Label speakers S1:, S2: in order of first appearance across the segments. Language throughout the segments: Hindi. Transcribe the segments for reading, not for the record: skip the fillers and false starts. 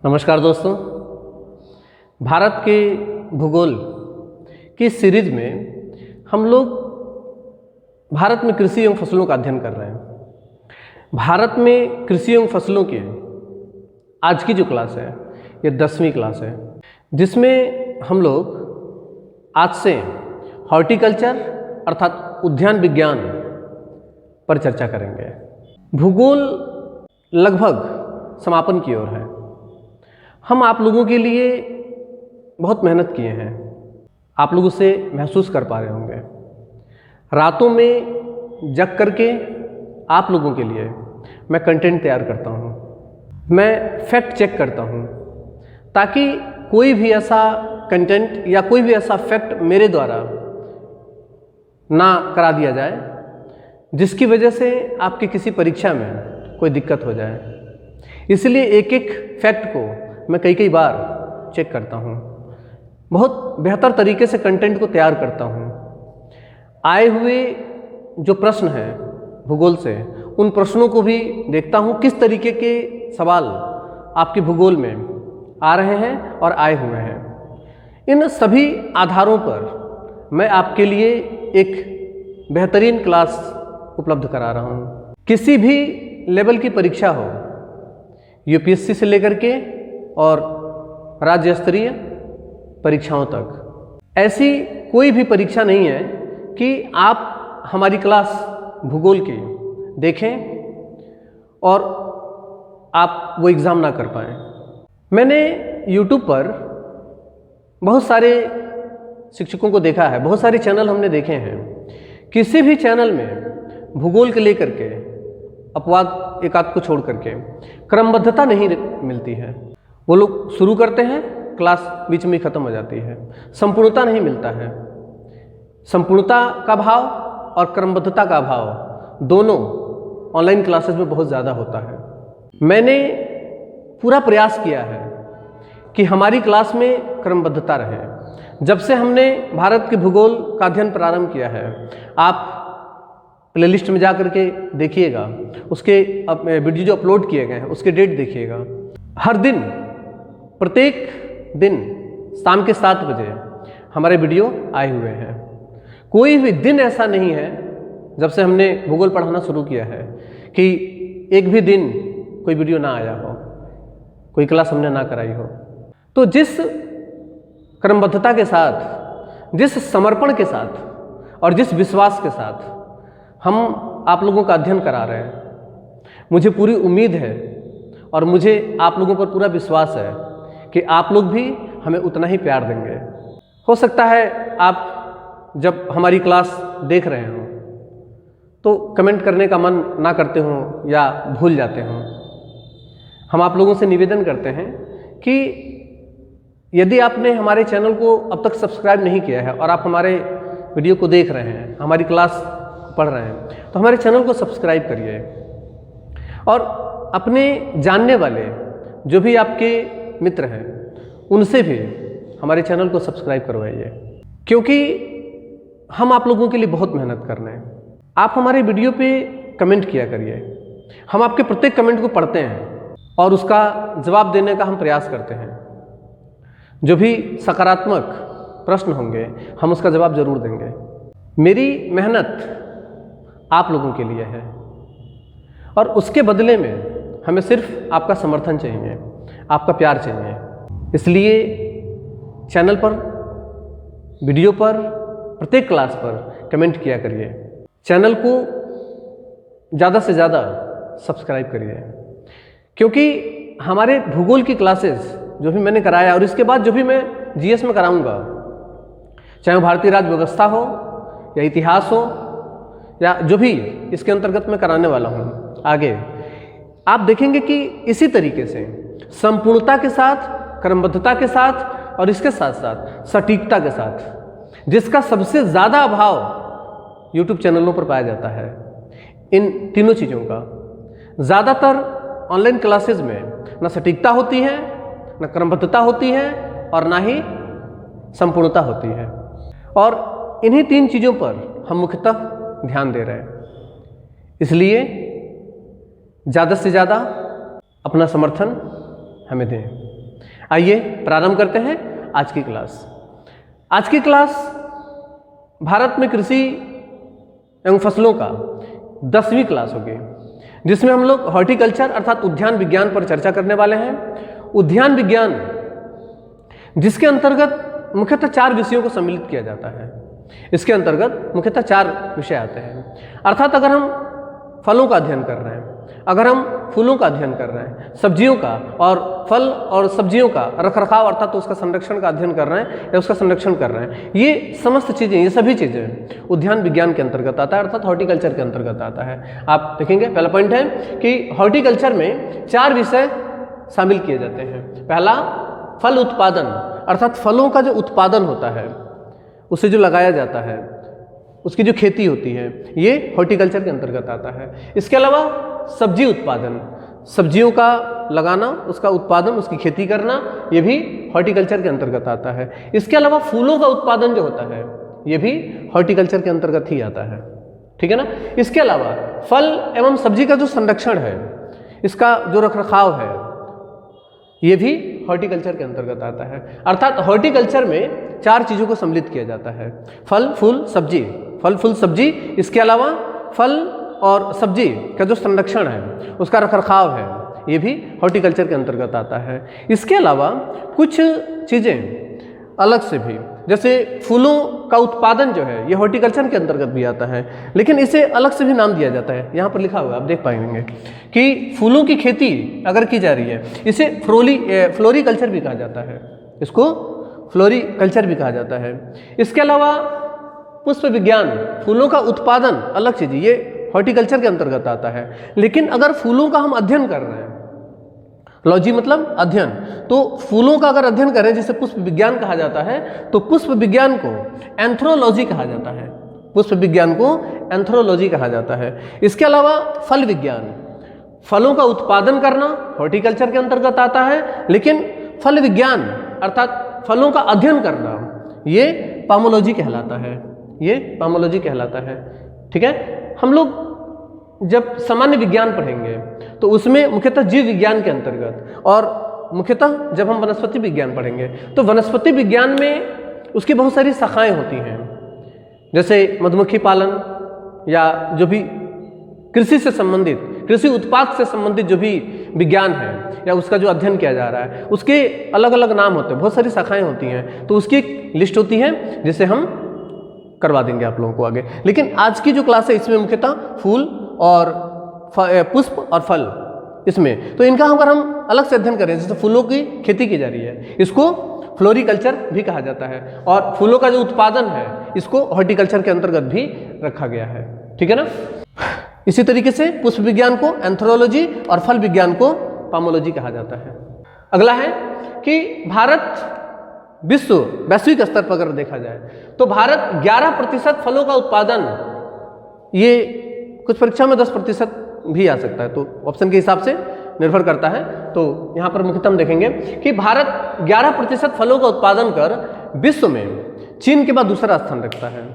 S1: नमस्कार दोस्तों, भारत के भूगोल की सीरीज में हम लोग भारत में कृषि एवं फसलों का अध्ययन कर रहे हैं। भारत में कृषि एवं फसलों की आज की जो क्लास है ये 10वीं क्लास है, जिसमें हम लोग आज से हॉर्टिकल्चर अर्थात उद्यान विज्ञान पर चर्चा करेंगे। भूगोल लगभग समापन की ओर है। हम आप लोगों के लिए बहुत मेहनत किए हैं, आप लोग उसे महसूस कर पा रहे होंगे। रातों में जग करके आप लोगों के लिए मैं कंटेंट तैयार करता हूँ, मैं फैक्ट चेक करता हूँ, ताकि कोई भी ऐसा कंटेंट या कोई भी ऐसा फैक्ट मेरे द्वारा ना करा दिया जाए जिसकी वजह से आपकी किसी परीक्षा में कोई दिक्कत हो जाए। इसलिए एक एक फैक्ट को मैं कई बार चेक करता हूँ, बहुत बेहतर तरीके से कंटेंट को तैयार करता हूँ। आए हुए जो प्रश्न हैं भूगोल से, उन प्रश्नों को भी देखता हूँ किस तरीके के सवाल आपके भूगोल में आ रहे हैं और आए हुए हैं। इन सभी आधारों पर मैं आपके लिए एक बेहतरीन क्लास उपलब्ध करा रहा हूँ। किसी भी लेवल की परीक्षा हो, यूपीएससी से लेकर के और राज्य स्तरीय परीक्षाओं तक, ऐसी कोई भी परीक्षा नहीं है कि आप हमारी क्लास भूगोल की देखें और आप वो एग्ज़ाम ना कर पाएँ। मैंने YouTube पर बहुत सारे शिक्षकों को देखा है, बहुत सारे चैनल हमने देखे हैं। किसी भी चैनल में भूगोल के लेकर के अपवाद एक आध को छोड़ करके क्रमबद्धता नहीं मिलती है। वो लोग शुरू करते हैं, क्लास बीच में ख़त्म हो जाती है, संपूर्णता नहीं मिलता है। संपूर्णता का भाव और क्रमबद्धता का भाव दोनों ऑनलाइन क्लासेस में बहुत ज़्यादा होता है। मैंने पूरा प्रयास किया है कि हमारी क्लास में क्रमबद्धता रहे। जब से हमने भारत के भूगोल का अध्ययन प्रारंभ किया है, आप प्लेलिस्ट में जा कर के देखिएगा, उसके वीडियो जो अपलोड किए गए हैं उसके डेट देखिएगा। हर दिन, प्रत्येक दिन शाम के 7 बजे हमारे वीडियो आए हुए हैं। कोई भी दिन ऐसा नहीं है जब से हमने भूगोल पढ़ाना शुरू किया है कि एक भी दिन कोई वीडियो ना आया हो, कोई क्लास हमने ना कराई हो। तो जिस क्रमबद्धता के साथ, जिस समर्पण के साथ और जिस विश्वास के साथ हम आप लोगों का अध्ययन करा रहे हैं, मुझे पूरी उम्मीद है और मुझे आप लोगों पर पूरा विश्वास है कि आप लोग भी हमें उतना ही प्यार देंगे। हो सकता है आप जब हमारी क्लास देख रहे हों तो कमेंट करने का मन ना करते हों या भूल जाते हों। हम आप लोगों से निवेदन करते हैं कि यदि आपने हमारे चैनल को अब तक सब्सक्राइब नहीं किया है और आप हमारे वीडियो को देख रहे हैं, हमारी क्लास पढ़ रहे हैं, तो हमारे चैनल को सब्सक्राइब करिए और अपने जानने वाले जो भी आपके मित्र हैं उनसे भी हमारे चैनल को सब्सक्राइब करवाइए, क्योंकि हम आप लोगों के लिए बहुत मेहनत कर रहे हैं। आप हमारे वीडियो पे कमेंट किया करिए, हम आपके प्रत्येक कमेंट को पढ़ते हैं और उसका जवाब देने का हम प्रयास करते हैं। जो भी सकारात्मक प्रश्न होंगे हम उसका जवाब जरूर देंगे। मेरी मेहनत आप लोगों के लिए है और उसके बदले में हमें सिर्फ आपका समर्थन चाहिए, आपका प्यार चाहिए। इसलिए चैनल पर, वीडियो पर, प्रत्येक क्लास पर कमेंट किया करिए। चैनल को ज़्यादा से ज़्यादा सब्सक्राइब करिए, क्योंकि हमारे भूगोल की क्लासेस जो भी मैंने कराया और इसके बाद जो भी मैं जीएस में कराऊंगा, चाहे वो भारतीय राज्य व्यवस्था हो या इतिहास हो या जो भी इसके अंतर्गत मैं कराने वाला हूँ आगे, आप देखेंगे कि इसी तरीके से संपूर्णता के साथ, क्रमबद्धता के साथ और इसके साथ साथ सटीकता के साथ, जिसका सबसे ज़्यादा अभाव YouTube चैनलों पर पाया जाता है, इन तीनों चीज़ों का ज़्यादातर ऑनलाइन क्लासेस में ना सटीकता होती है, ना क्रमबद्धता होती है और ना ही संपूर्णता होती है। और इन्हीं 3 चीज़ों पर हम मुख्यतः ध्यान दे रहे हैं। इसलिए ज़्यादा से ज़्यादा अपना समर्थन हमें दें। आइए प्रारंभ करते हैं आज की क्लास। आज की क्लास भारत में कृषि एवं फसलों का 10वीं क्लास होगी, जिसमें हम लोग हॉर्टिकल्चर अर्थात उद्यान विज्ञान पर चर्चा करने वाले हैं। उद्यान विज्ञान जिसके अंतर्गत मुख्यतः 4 विषयों को सम्मिलित किया जाता है। इसके अंतर्गत मुख्यतः 4 विषय आते हैं, अर्थात अगर हम फलों का अध्ययन कर रहे हैं, अगर हम फूलों का अध्ययन कर रहे हैं, सब्जियों का और फल और सब्जियों का रखरखाव अर्थात तो उसका संरक्षण का अध्ययन कर रहे हैं या उसका संरक्षण कर रहे हैं, ये समस्त चीज़ें, ये सभी चीज़ें उद्यान विज्ञान के अंतर्गत आता है, अर्थात हॉर्टिकल्चर के अंतर्गत आता है। आप देखेंगे पहला पॉइंट है कि हॉर्टिकल्चर में 4 विषय शामिल किए जाते हैं। पहला फल उत्पादन, अर्थात फलों का जो उत्पादन होता है, उसे जो लगाया जाता है, उसकी जो खेती होती है, ये हॉर्टिकल्चर के अंतर्गत आता है। इसके अलावा सब्जी उत्पादन, सब्जियों का लगाना, उसका उत्पादन, उसकी खेती करना, ये भी हॉर्टिकल्चर के अंतर्गत आता है। इसके अलावा फूलों का उत्पादन जो होता है, ये भी हॉर्टिकल्चर के अंतर्गत ही आता है, ठीक है ना। इसके अलावा फल एवं सब्जी का जो संरक्षण है, इसका जो रखरखाव है, ये भी हॉर्टिकल्चर के अंतर्गत आता है। अर्थात हॉर्टिकल्चर में 4 चीज़ों को सम्मिलित किया जाता है, फल फूल सब्जी, फल फूल सब्जी। इसके अलावा फल और सब्जी का जो संरक्षण है, उसका रखरखाव है, ये भी हॉर्टिकल्चर के अंतर्गत आता है। इसके अलावा कुछ चीज़ें अलग से भी, जैसे फूलों का उत्पादन जो है, ये हॉर्टिकल्चर के अंतर्गत भी आता है, लेकिन इसे अलग से भी नाम दिया जाता है। यहाँ पर लिखा हुआ है, आप देख पाएंगे कि फूलों की खेती अगर की जा रही है, इसे फ्लोरिकल्चर भी कहा जाता है, इसको फ्लोरिकल्चर भी कहा जाता है। इसके अलावा पुष्प विज्ञान, फूलों का उत्पादन अलग चीज़, ये हॉर्टिकल्चर के अंतर्गत आता है। लेकिन अगर फूलों का हम अध्ययन कर रहे हैं, लॉजी मतलब अध्ययन, तो फूलों का अगर अध्ययन करें जिसे पुष्प विज्ञान कहा जाता है, तो पुष्प विज्ञान को एंथ्रोलॉजी कहा जाता है, पुष्प विज्ञान को एंथ्रोलॉजी कहा जाता है। इसके अलावा फल विज्ञान, फलों का उत्पादन करना हॉर्टिकल्चर के अंतर्गत आता है, लेकिन फल विज्ञान अर्थात फलों का अध्ययन करना, ये पामोलॉजी कहलाता है, ये पामोलॉजी कहलाता है, ठीक है। हम लोग जब सामान्य विज्ञान पढ़ेंगे तो उसमें मुख्यतः जीव विज्ञान के अंतर्गत, और मुख्यतः जब हम वनस्पति विज्ञान पढ़ेंगे तो वनस्पति विज्ञान में उसकी बहुत सारी शाखाएं होती हैं, जैसे मधुमक्खी पालन या जो भी कृषि से संबंधित, कृषि उत्पाद से संबंधित जो भी विज्ञान है या उसका जो अध्ययन किया जा रहा है, उसके अलग अलग नाम होते हैं, बहुत सारी शाखाएं होती हैं, तो उसकी एक लिस्ट होती है जिसे हम करवा देंगे आप लोगों को आगे। लेकिन आज की जो क्लास है, इसमें मुख्यतः फूल और पुष्प और फल, इसमें तो इनका अगर हम अलग से अध्ययन करें, जैसे फूलों की खेती की जा रही है, इसको फ्लोरिकल्चर भी कहा जाता है, और फूलों का जो उत्पादन है, इसको हॉर्टिकल्चर के अंतर्गत भी रखा गया है, ठीक है ना। इसी तरीके से पुष्प विज्ञान को एंथ्रोलॉजी और फल विज्ञान को पामोलॉजी कहा जाता है। अगला है कि भारत वैश्विक स्तर पर अगर देखा जाए तो भारत 11% फलों का उत्पादन, ये कुछ परीक्षा में 10% भी आ सकता है, तो ऑप्शन के हिसाब से निर्भर करता है। तो यहाँ पर मुख्यतः हम देखेंगे कि भारत 11% फलों का उत्पादन कर विश्व में चीन के बाद दूसरा स्थान रखता है,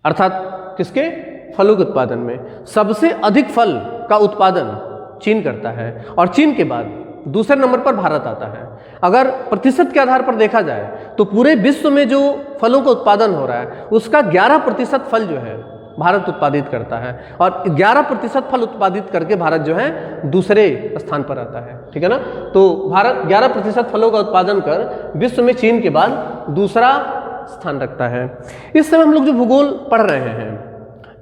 S1: अर्थात किसके, फलों के उत्पादन में सबसे अधिक फल का उत्पादन चीन करता है, और चीन के बाद दूसरे नंबर पर भारत आता है। अगर प्रतिशत के आधार पर देखा जाए तो पूरे विश्व में जो फलों का उत्पादन हो रहा है, उसका 11% फल जो है भारत उत्पादित करता है, और 11% फल उत्पादित करके भारत जो है दूसरे स्थान पर आता है, ठीक है ना। तो भारत 11% फलों का उत्पादन कर विश्व में चीन के बाद दूसरा स्थान रखता है। इस समय हम लोग जो भूगोल पढ़ रहे हैं,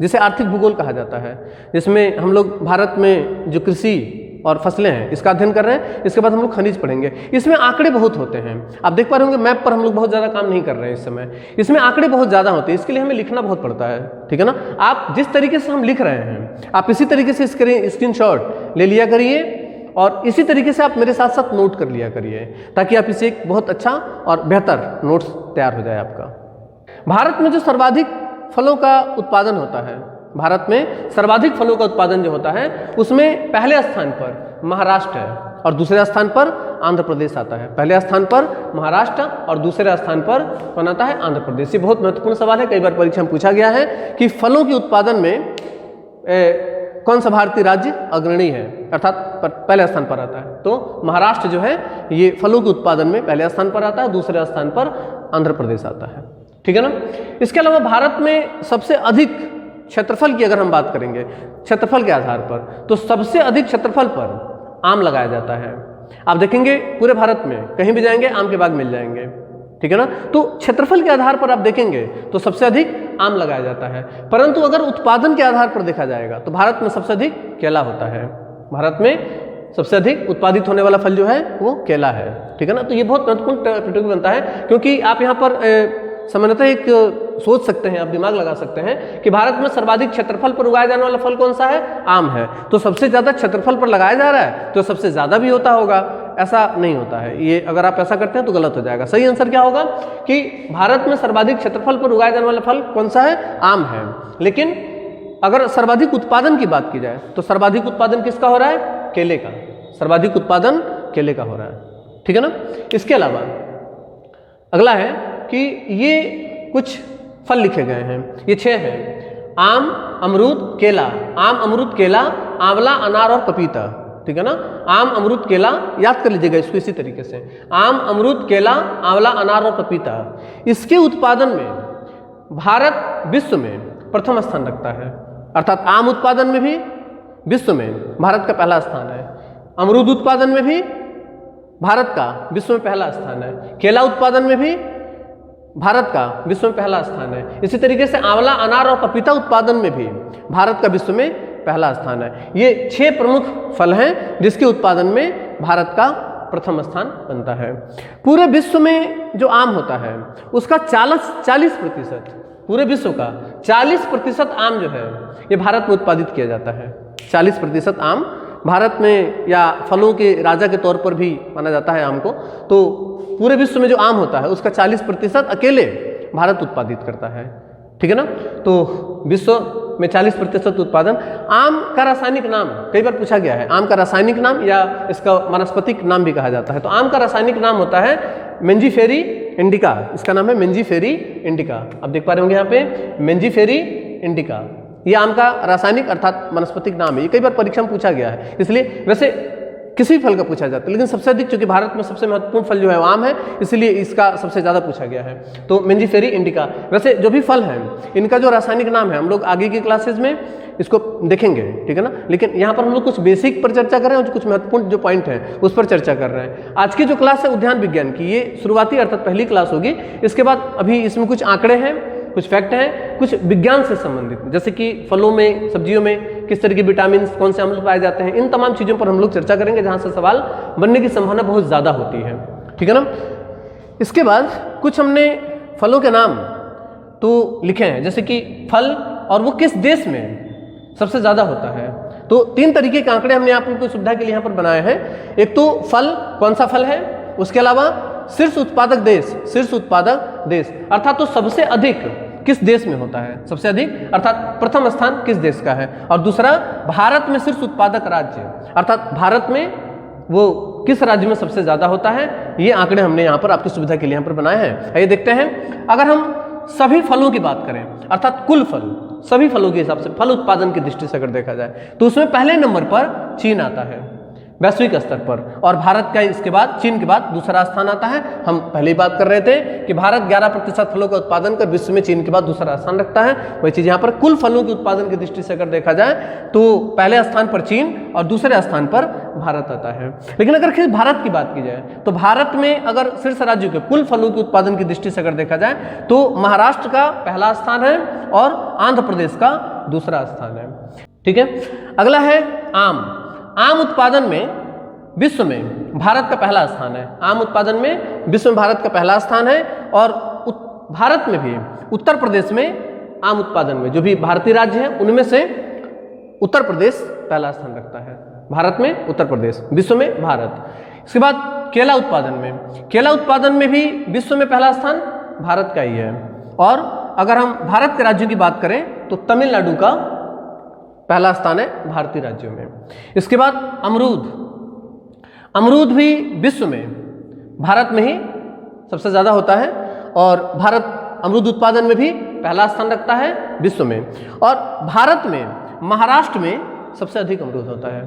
S1: जिसे आर्थिक भूगोल कहा जाता है, जिसमें हम लोग भारत में जो कृषि और फसलें हैं, इसका अध्ययन कर रहे हैं। इसके बाद हम लोग खनिज पढ़ेंगे। इसमें आंकड़े बहुत होते हैं, आप देख पा रहे होंगे मैप पर हम लोग बहुत ज़्यादा काम नहीं कर रहे हैं इस समय। इसमें आंकड़े बहुत ज़्यादा होते हैं, इसके लिए हमें लिखना बहुत पड़ता है, ठीक है ना। आप जिस तरीके से हम लिख रहे हैं, आप इसी तरीके से स्क्रीनशॉट ले लिया करिए, और इसी तरीके से आप मेरे साथ साथ नोट कर लिया करिए, ताकि आप इसे एक बहुत अच्छा और बेहतर नोट्स तैयार हो जाए आपका। भारत में जो सर्वाधिक फलों का उत्पादन होता है, भारत में सर्वाधिक फलों का उत्पादन जो होता है, उसमें पहले स्थान पर महाराष्ट्र है और दूसरे स्थान पर आंध्र प्रदेश आता है। पहले स्थान पर महाराष्ट्र और दूसरे स्थान पर कौन आता है, आंध्र प्रदेश। ये बहुत महत्वपूर्ण सवाल है, कई बार परीक्षा में पूछा गया है कि फलों के उत्पादन में कौन सा भारतीय राज्य अग्रणी है। अर्थात पहले स्थान पर आता है। तो महाराष्ट्र जो है ये फलों के उत्पादन में पहले स्थान पर आता है, दूसरे स्थान पर आंध्र प्रदेश आता है। ठीक है ना। इसके अलावा भारत में सबसे अधिक क्षेत्रफल की अगर हम बात करेंगे, क्षेत्रफल के आधार पर, तो सबसे अधिक क्षेत्रफल पर आम लगाया जाता है। आप देखेंगे पूरे भारत में कहीं भी जाएंगे आम के बाग मिल जाएंगे। ठीक है ना। तो क्षेत्रफल के आधार पर आप देखेंगे तो सबसे अधिक आम लगाया जाता है। परंतु अगर उत्पादन के आधार पर देखा जाएगा तो भारत में सबसे अधिक केला होता है। भारत में सबसे अधिक उत्पादित होने वाला फल जो है वो केला है। ठीक है ना। तो ये बहुत महत्वपूर्ण टॉपिक बनता है, क्योंकि आप यहाँ पर सामान्यतः एक सोच सकते हैं, आप दिमाग लगा सकते हैं कि भारत में सर्वाधिक क्षेत्रफल पर उगाया जाने वाला फल कौन सा है? आम है। तो सबसे ज़्यादा क्षेत्रफल पर लगाया जा रहा है तो सबसे ज़्यादा भी होता होगा, ऐसा नहीं होता है। ये अगर आप ऐसा करते हैं तो गलत हो जाएगा। सही आंसर क्या होगा कि भारत में सर्वाधिक क्षेत्रफल पर उगाया जाने वाला फल कौन सा है? आम है। लेकिन अगर सर्वाधिक उत्पादन की बात की जाए तो सर्वाधिक उत्पादन किसका हो रहा है? केले का। सर्वाधिक उत्पादन केले का हो रहा है। ठीक है ना। इसके अलावा अगला है कि ये कुछ फल लिखे गए हैं, ये 6 हैं। आम, अमरूद, केला। आम, अमरूद, केला, आंवला, अनार और पपीता। ठीक है ना। आम, अमरूद, केला, याद कर लीजिएगा इसको इसी तरीके से। आम, अमरूद, केला, आंवला, अनार और पपीता। इसके उत्पादन में भारत विश्व में प्रथम स्थान रखता है। अर्थात आम उत्पादन में भी विश्व में भारत का पहला स्थान है। अमरूद उत्पादन में भी भारत का विश्व में पहला स्थान है। केला उत्पादन में भी भारत का विश्व में पहला स्थान है। इसी तरीके से आंवला, अनार और पपीता उत्पादन में भी भारत का विश्व में पहला स्थान है। ये 6 प्रमुख फल हैं जिसके उत्पादन में भारत का प्रथम स्थान बनता है। पूरे विश्व में जो आम होता है उसका 40%, पूरे विश्व का 40% आम जो है ये भारत में उत्पादित किया जाता है। 40% आम भारत में, या फलों के राजा के तौर पर भी माना जाता है आम को। तो पूरे विश्व में जो आम होता है उसका 40% अकेले भारत उत्पादित करता है। ठीक है ना। तो विश्व में 40% उत्पादन। आम का रासायनिक नाम कई बार पूछा गया है, आम का रासायनिक नाम या इसका वानस्पतिक नाम भी कहा जाता है। तो आम का रासायनिक नाम होता है मेंजीफेरी इंडिका। इसका नाम है मेंजीफेरी इंडिका। आप देख पा रहे होंगे यहाँ पे मेंजीफेरी इंडिका, ये आम का रासायनिक अर्थात वनस्पतिक नाम है। ये कई बार परीक्षा में पूछा गया है, इसलिए वैसे किसी फल का पूछा जाता है, लेकिन सबसे अधिक चूंकि भारत में सबसे महत्वपूर्ण फल जो है वो आम है, इसलिए इसका सबसे ज़्यादा पूछा गया है। तो मेंजीफेरी इंडिका। वैसे जो भी फल हैं इनका जो रासायनिक नाम है हम लोग आगे की क्लासेज में इसको देखेंगे। ठीक है ना। लेकिन यहाँ पर हम लोग कुछ बेसिक पर चर्चा कर रहे हैं और कुछ महत्वपूर्ण जो पॉइंट है उस पर चर्चा कर रहे हैं। आज की जो क्लास है उद्यान विज्ञान की, ये शुरुआती अर्थात पहली क्लास होगी। इसके बाद अभी इसमें कुछ आंकड़े हैं, कुछ फैक्ट हैं, कुछ विज्ञान से संबंधित, जैसे कि फलों में, सब्जियों में किस तरह के विटामिन, कौन से अम्ल पाए जाते हैं, इन तमाम चीज़ों पर हम लोग चर्चा करेंगे जहाँ से सवाल बनने की संभावना बहुत ज़्यादा होती है। ठीक है ना। इसके बाद कुछ हमने फलों के नाम तो लिखे हैं, जैसे कि फल और वो किस देश में सबसे ज़्यादा होता है। तो 3 तरीके के आंकड़े हमने आपको सुविधा के लिए यहाँ पर बनाए हैं। एक तो फल कौन सा फल है, उसके अलावा शीर्ष उत्पादक देश अर्थात तो सबसे अधिक किस देश में होता है, सबसे अधिक अर्थात प्रथम स्थान किस देश का है, और दूसरा भारत में शीर्ष उत्पादक राज्य अर्थात भारत में वो किस राज्य में सबसे ज़्यादा होता है। ये आंकड़े हमने यहाँ पर आपकी सुविधा के लिए यहाँ पर बनाए हैं। आइए देखते हैं। अगर हम सभी फलों की बात करें अर्थात कुल फल, सभी फलों के हिसाब से फल उत्पादन की दृष्टि से अगर देखा जाए तो उसमें पहले नंबर पर चीन आता है वैश्विक स्तर पर, और भारत का इसके बाद, चीन के बाद दूसरा स्थान आता है। हम पहले ही बात कर रहे थे कि भारत 11% फलों का उत्पादन कर विश्व में चीन के बाद दूसरा स्थान रखता है। वही चीज़ यहाँ पर कुल फलों के उत्पादन की दृष्टि से अगर देखा जाए तो पहले स्थान पर चीन और दूसरे स्थान पर भारत आता है। लेकिन अगर भारत की बात की जाए तो भारत में अगर शीर्ष राज्यों के कुल फलों के उत्पादन की दृष्टि से अगर देखा जाए तो महाराष्ट्र का पहला स्थान है और आंध्र प्रदेश का दूसरा स्थान है। ठीक है। अगला है आम। आम उत्पादन में विश्व में भारत का पहला स्थान है। आम उत्पादन में विश्व में भारत का पहला स्थान है, और भारत में भी उत्तर प्रदेश में आम उत्पादन में जो भी भारतीय राज्य हैं उनमें से उत्तर प्रदेश पहला स्थान रखता है। भारत में उत्तर प्रदेश, विश्व में भारत। इसके बाद केला उत्पादन में भी विश्व में पहला स्थान भारत का ही है, और अगर हम भारत के राज्यों की बात करें तो तमिलनाडु का पहला स्थान है भारतीय राज्यों में। इसके बाद अमरूद भी विश्व में भारत में ही सबसे ज़्यादा होता है, और भारत अमरूद उत्पादन में भी पहला स्थान रखता है विश्व में। और भारत में महाराष्ट्र में सबसे अधिक अमरूद होता है।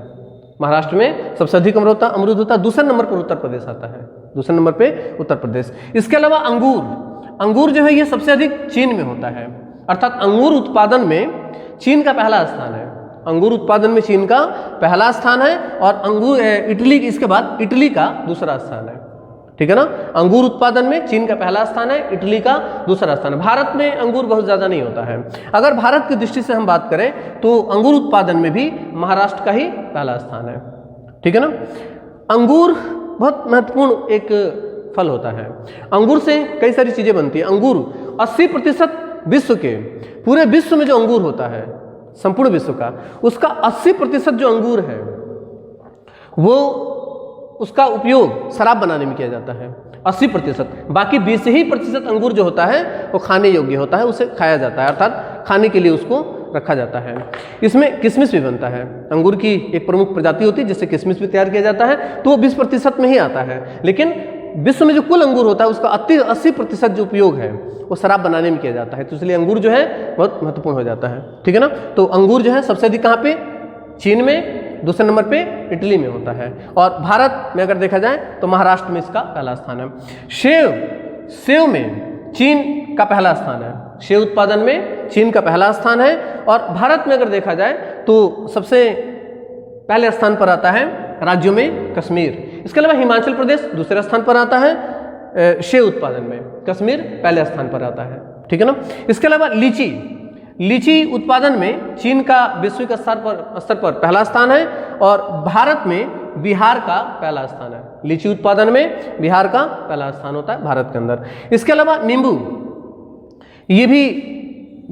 S1: महाराष्ट्र में सबसे अधिक अमरूद होता है। दूसरे नंबर पर उत्तर प्रदेश आता है, दूसरे नंबर पे उत्तर प्रदेश। इसके अलावा अंगूर जो है ये सबसे अधिक चीन में होता है, अर्थात अंगूर उत्पादन में चीन का पहला स्थान है। अंगूर उत्पादन में चीन का पहला स्थान है और अंगूर इटली, इसके बाद इटली का दूसरा स्थान है, ठीक है ना। अंगूर उत्पादन में चीन का पहला स्थान है, इटली का दूसरा स्थान है। भारत में अंगूर बहुत ज़्यादा नहीं होता है। अगर भारत की दृष्टि से हम बात करें तो अंगूर उत्पादन में भी महाराष्ट्र का ही पहला स्थान है, ठीक है ना। अंगूर बहुत महत्वपूर्ण एक फल होता है। अंगूर से कई सारी चीज़ें बनती हैं। अंगूर 80% विश्व के, पूरे विश्व में जो अंगूर होता है, संपूर्ण विश्व का, उसका 80% जो अंगूर है वो उसका उपयोग शराब बनाने में किया जाता है, 80%। बाकी 20% अंगूर जो होता है वो खाने योग्य होता है, उसे खाया जाता है, अर्थात खाने के लिए उसको रखा जाता है। इसमें किशमिश भी बनता है। अंगूर की एक प्रमुख प्रजाति होती है जिससे किशमिश भी तैयार किया जाता है, तो वो 20% में ही आता है। लेकिन विश्व में जो कुल अंगूर होता है उसका 80% जो उपयोग है वो शराब बनाने में किया जाता है, तो इसलिए अंगूर जो है बहुत महत्वपूर्ण हो जाता है, ठीक है ना। तो अंगूर जो है सबसे अधिक कहाँ पे? चीन में, दूसरे नंबर पे इटली में होता है। और भारत में अगर देखा जाए तो महाराष्ट्र में इसका पहला स्थान है। सेव में चीन का पहला स्थान है, सेव उत्पादन में चीन का पहला स्थान है। और भारत में अगर देखा जाए तो सबसे पहले स्थान पर आता है राज्यों में कश्मीर। इसके अलावा हिमाचल प्रदेश दूसरे स्थान पर आता है सेव उत्पादन में, कश्मीर पहले स्थान पर आता है, ठीक है ना। इसके अलावा लीची उत्पादन में चीन का वैश्विक स्तर पर पहला स्थान है और भारत में बिहार का पहला स्थान है। लीची उत्पादन में बिहार का पहला स्थान होता है भारत के अंदर। इसके अलावा नींबू, ये भी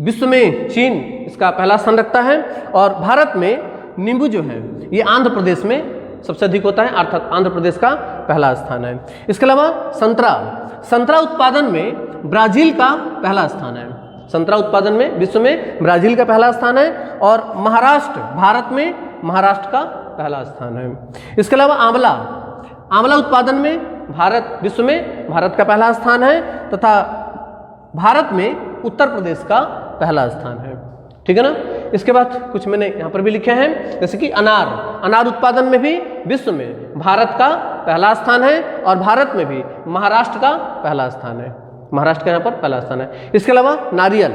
S1: विश्व में चीन इसका पहला स्थान रखता है और भारत में नींबू जो है ये आंध्र प्रदेश में सबसे अधिक होता है, अर्थात आंध्र प्रदेश का पहला स्थान है। इसके अलावा संतरा उत्पादन में ब्राजील का पहला स्थान है। संतरा उत्पादन में विश्व में ब्राजील का पहला स्थान है और भारत में महाराष्ट्र का पहला स्थान है। इसके अलावा आंवला उत्पादन में विश्व में भारत का पहला स्थान है तथा भारत में उत्तर प्रदेश का पहला स्थान है, ठीक है ना। इसके बाद कुछ मैंने यहाँ पर भी लिखे हैं, जैसे कि अनार उत्पादन में भी विश्व में भारत का पहला स्थान है और भारत में भी महाराष्ट्र का पहला स्थान है, महाराष्ट्र का यहाँ पर पहला स्थान है। इसके अलावा नारियल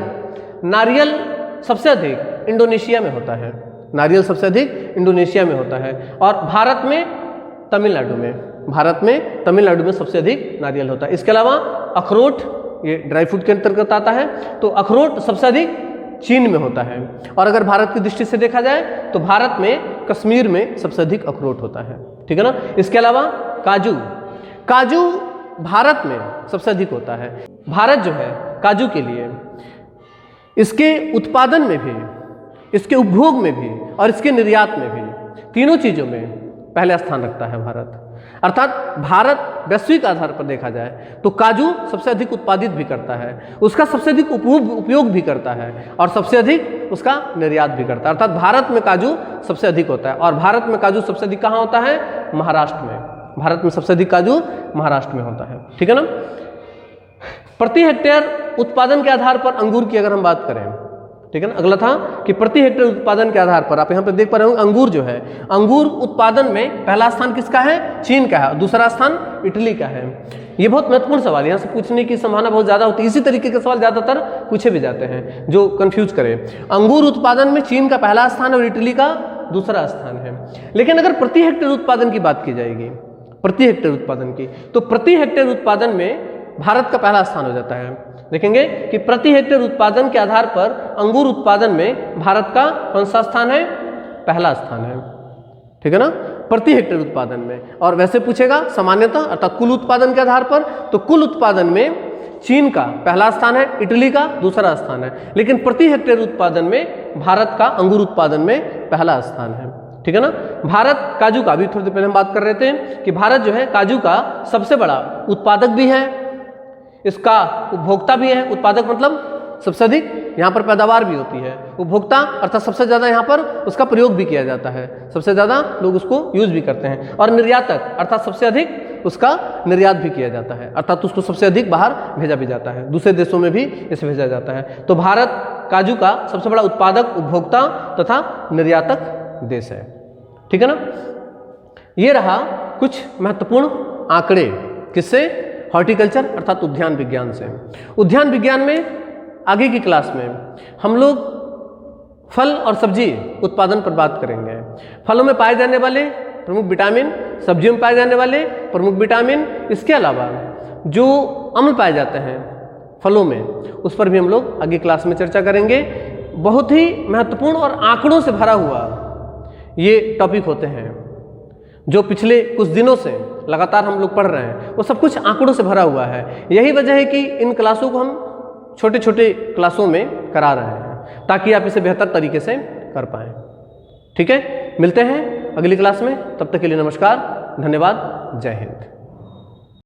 S1: सबसे अधिक इंडोनेशिया में होता है, नारियल सबसे अधिक इंडोनेशिया में होता है और भारत में तमिलनाडु में सबसे अधिक नारियल होता है। इसके अलावा अखरोट, ये ड्राई फ्रूट के अंतर्गत आता है, तो अखरोट सबसे अधिक चीन में होता है। और अगर भारत की दृष्टि से देखा जाए तो भारत में कश्मीर में सबसे अधिक अखरोट होता है, ठीक है ना। इसके अलावा काजू भारत में सबसे अधिक होता है। भारत जो है काजू के लिए इसके उत्पादन में भी, इसके उपभोग में भी और इसके निर्यात में भी, तीनों चीज़ों में पहला स्थान रखता है भारत। अर्थात भारत वैश्विक आधार पर देखा जाए तो काजू सबसे अधिक उत्पादित भी करता है, उसका सबसे अधिक उपयोग भी करता है और सबसे अधिक उसका निर्यात भी करता है। अर्थात भारत में काजू सबसे अधिक होता है और भारत में काजू सबसे अधिक कहाँ होता है? महाराष्ट्र में। भारत में सबसे अधिक काजू महाराष्ट्र में होता है, ठीक है ना। प्रति हेक्टेयर उत्पादन के आधार पर अंगूर की अगर हम बात करें, ठीक है ना, अगला था कि प्रति हेक्टेयर उत्पादन के आधार पर आप यहाँ पे देख पा रहे होंगे अंगूर जो है, अंगूर उत्पादन में पहला स्थान किसका है? चीन का है, दूसरा स्थान इटली का है। ये बहुत महत्वपूर्ण सवाल है, यहाँ से पूछने की संभावना बहुत ज़्यादा होती है। इसी तरीके के सवाल ज़्यादातर पूछे भी जाते हैं जो कंफ्यूज करे। अंगूर उत्पादन में चीन का पहला स्थान और इटली का दूसरा स्थान है। लेकिन अगर प्रति हेक्टेयर उत्पादन की बात की जाएगी, प्रति हेक्टेयर उत्पादन की, तो प्रति हेक्टेयर उत्पादन में भारत का पहला स्थान हो जाता है। देखेंगे कि प्रति हेक्टेयर उत्पादन के आधार पर अंगूर उत्पादन में भारत का कौन सा स्थान है? पहला स्थान है, ठीक है ना, प्रति हेक्टेयर उत्पादन में। और वैसे पूछेगा सामान्यतः अर्थात कुल उत्पादन के आधार पर, तो कुल उत्पादन में चीन का पहला स्थान है, इटली का दूसरा स्थान है, लेकिन प्रति हेक्टेयर उत्पादन में भारत का अंगूर उत्पादन में पहला स्थान है, ठीक है ना। भारत काजू का, अभी थोड़ी देर पहले हम बात कर रहे थे कि भारत जो है काजू का सबसे बड़ा उत्पादक भी है, इसका उपभोक्ता भी है। उत्पादक मतलब सबसे अधिक यहाँ पर पैदावार भी होती है। उपभोक्ता अर्थात सबसे ज़्यादा यहाँ पर उसका प्रयोग भी किया जाता है, सबसे ज़्यादा लोग उसको यूज़ भी करते हैं। और निर्यातक अर्थात सबसे अधिक उसका निर्यात भी किया जाता है, अर्थात उसको सबसे अधिक बाहर भेजा भी जाता है, दूसरे देशों में भी इसे भेजा जाता है। तो भारत काजू का सबसे बड़ा उत्पादक, उपभोक्ता तथा निर्यातक देश है, ठीक है ना। ये रहा कुछ महत्वपूर्ण आंकड़े, किससे? हॉर्टिकल्चर अर्थात उद्यान विज्ञान से। उद्यान विज्ञान में आगे की क्लास में हम लोग फल और सब्जी उत्पादन पर बात करेंगे। फलों में पाए जाने वाले प्रमुख विटामिन, सब्जियों में पाए जाने वाले प्रमुख विटामिन, इसके अलावा जो अम्ल पाए जाते हैं फलों में, उस पर भी हम लोग आगे क्लास में चर्चा करेंगे। बहुत ही महत्वपूर्ण और आंकड़ों से भरा हुआ ये टॉपिक होते हैं जो पिछले कुछ दिनों से लगातार हम लोग पढ़ रहे हैं, वो सब कुछ आंकड़ों से भरा हुआ है। यही वजह है कि इन क्लासों को हम छोटे छोटे क्लासों में करा रहे हैं ताकि आप इसे बेहतर तरीके से कर पाएँ। ठीक है, मिलते हैं अगली क्लास में, तब तक के लिए नमस्कार, धन्यवाद, जय हिंद।